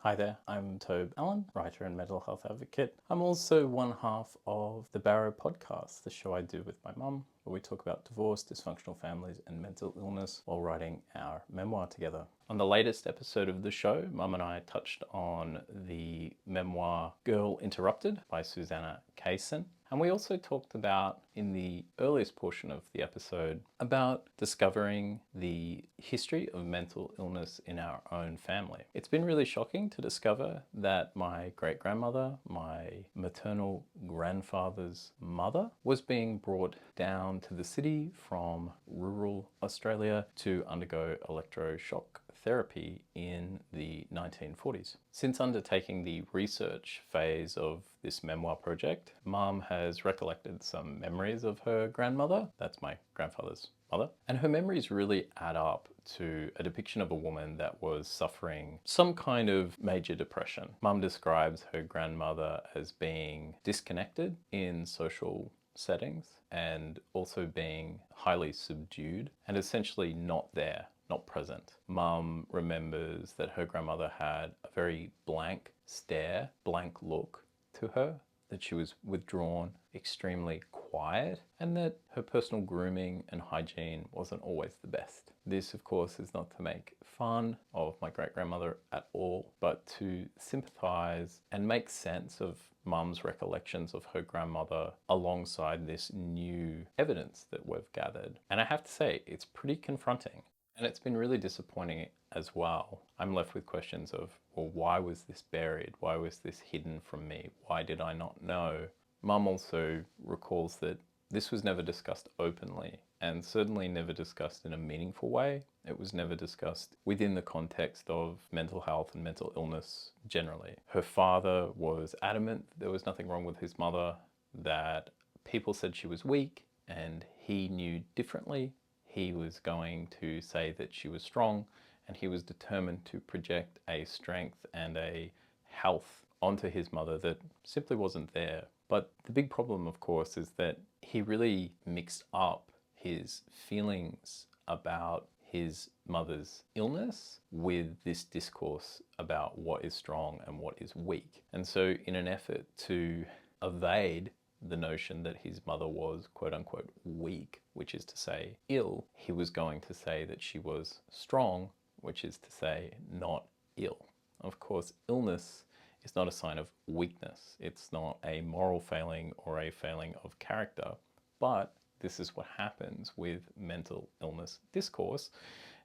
Hi there, I'm Tobe Allen, writer and mental health advocate. I'm also one half of the BARROW Podcast, the show I do with my mum, where we talk about divorce, dysfunctional families, and mental illness while writing our memoir together. On the latest episode of the show, Mum and I touched on the memoir Girl Interrupted by Susanna Kaysen. And we also talked about, in the earliest portion of the episode, about discovering the history of mental illness in our own family. It's been really shocking to discover that my great-grandmother, my maternal grandfather's mother, was being brought down to the city from rural Australia to undergo electroshock therapy in the 1940s. Since undertaking the research phase of this memoir project, Mum has recollected some memories of her grandmother, that's my grandfather's mother, and her memories really add up to a depiction of a woman that was suffering some kind of major depression. Mum describes her grandmother as being disconnected in social settings and also being highly subdued and essentially not there, not present. Mum remembers that her grandmother had a very blank stare, blank look to her, that she was withdrawn, extremely quiet, and that her personal grooming and hygiene wasn't always the best. This, of course, is not to make fun of my great-grandmother at all, but to sympathize and make sense of Mum's recollections of her grandmother alongside this new evidence that we've gathered. And I have to say, it's pretty confronting. And it's been really disappointing as well. I'm left with questions of, well, why was this buried? Why was this hidden from me? Why did I not know? Mum also recalls that this was never discussed openly and certainly never discussed in a meaningful way. It was never discussed within the context of mental health and mental illness generally. Her father was adamant there was nothing wrong with his mother, that people said she was weak and he knew differently. He was going to say that she was strong, and he was determined to project a strength and a health onto his mother that simply wasn't there. But the big problem, of course, is that he really mixed up his feelings about his mother's illness with this discourse about what is strong and what is weak. And so in an effort to evade the notion that his mother was quote unquote weak, which is to say ill, he was going to say that she was strong, which is to say not ill. Of course, illness is not a sign of weakness. It's not a moral failing or a failing of character, but this is what happens with mental illness discourse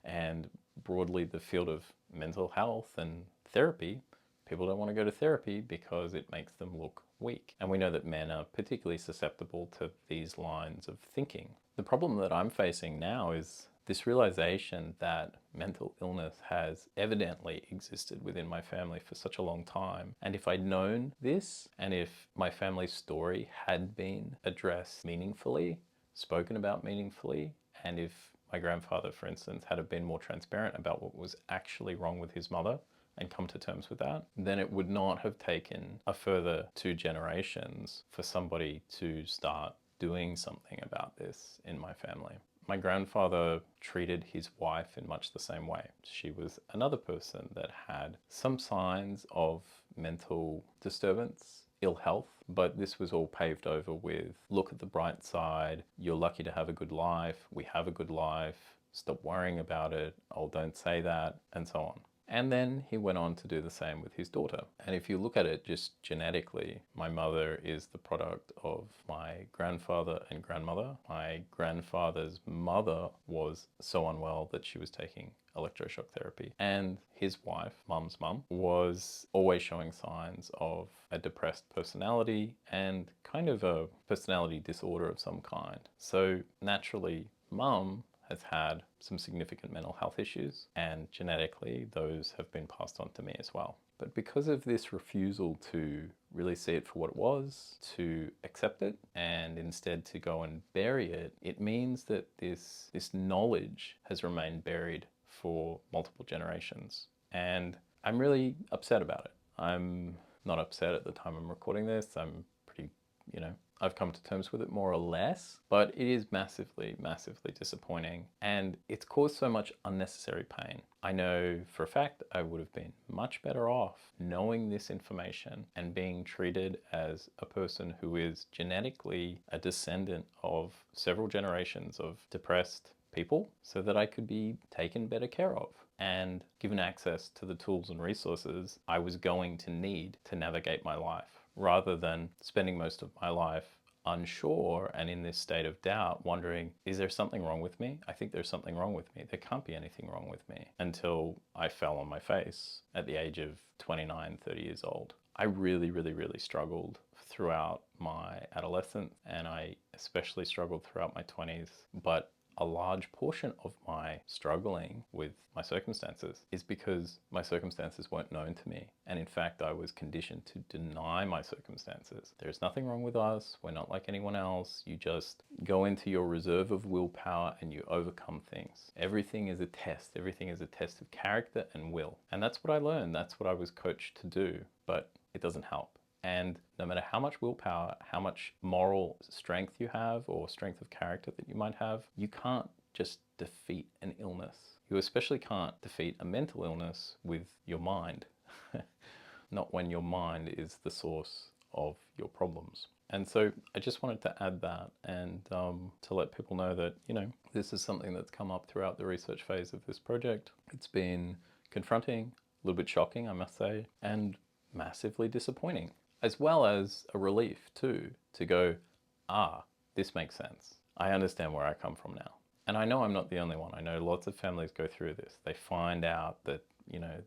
and broadly the field of mental health and therapy. People don't want to go to therapy because it makes them look weak. And we know that men are particularly susceptible to these lines of thinking. The problem that I'm facing now is this realization that mental illness has evidently existed within my family for such a long time. And if I'd known this, and if my family's story had been addressed meaningfully, spoken about meaningfully, and if my grandfather, for instance, had been more transparent about what was actually wrong with his mother, and come to terms with that, then it would not have taken a further 2 generations for somebody to start doing something about this in my family. My grandfather treated his wife in much the same way. She was another person that had some signs of mental disturbance, ill health, but this was all paved over with, look at the bright side, you're lucky to have a good life, we have a good life, stop worrying about it, oh, don't say that, and so on. And then he went on to do the same with his daughter. And if you look at it just genetically, my mother is the product of my grandfather and grandmother. My grandfather's mother was so unwell that she was taking electroshock therapy. And his wife, Mum's mum, was always showing signs of a depressed personality and kind of a personality disorder of some kind. So naturally, Mum has had some significant mental health issues, and genetically those have been passed on to me as well. But because of this refusal to really see it for what it was, to accept it, and instead to go and bury it, it means that this knowledge has remained buried for multiple generations. And I'm really upset about it. I'm not upset at the time I'm recording this. I'm pretty, I've come to terms with it more or less, but it is massively, massively disappointing, and it's caused so much unnecessary pain. I know for a fact I would have been much better off knowing this information and being treated as a person who is genetically a descendant of several generations of depressed people, so that I could be taken better care of and given access to the tools and resources I was going to need to navigate my life, rather than spending most of my life unsure and in this state of doubt, wondering, is there something wrong with me? I think there's something wrong with me. There can't be anything wrong with me, until I fell on my face at the age of 29, 30 years old. I really, really, really struggled throughout my adolescence, and I especially struggled throughout my 20s. But a large portion of my struggling with my circumstances is because my circumstances weren't known to me. And in fact, I was conditioned to deny my circumstances. There's nothing wrong with us. We're not like anyone else. You just go into your reserve of willpower and you overcome things. Everything is a test. Everything is a test of character and will. And that's what I learned. That's what I was coached to do, but it doesn't help. And no matter how much willpower, how much moral strength you have or strength of character that you might have, you can't just defeat an illness. You especially can't defeat a mental illness with your mind. Not when your mind is the source of your problems. And so I just wanted to add that and to let people know that, this is something that's come up throughout the research phase of this project. It's been confronting, a little bit shocking, I must say, and massively disappointing. As well as a relief too, to go, this makes sense. I understand where I come from now. And I know I'm not the only one. I know lots of families go through this. They find out that,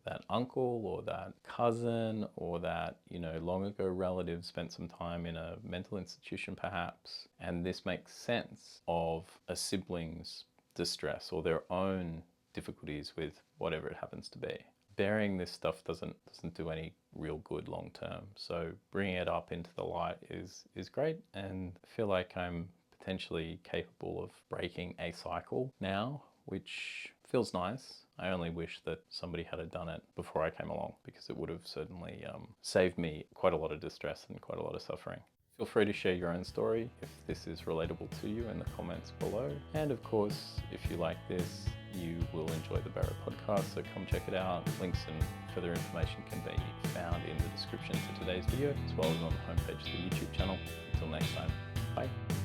that uncle or that cousin or that, long ago relative spent some time in a mental institution perhaps. And this makes sense of a sibling's distress or their own difficulties with whatever it happens to be. Burying this stuff doesn't do any real good long term. So bringing it up into the light is great, and I feel like I'm potentially capable of breaking a cycle now, which feels nice. I only wish that somebody had done it before I came along, because it would have certainly saved me quite a lot of distress and quite a lot of suffering. Feel free to share your own story if this is relatable to you in the comments below. And of course, if you like this, you will enjoy the Barrow podcast, so come check it out. Links and further information can be found in the description to today's video, as well as on the homepage of the YouTube channel. Until next time, bye.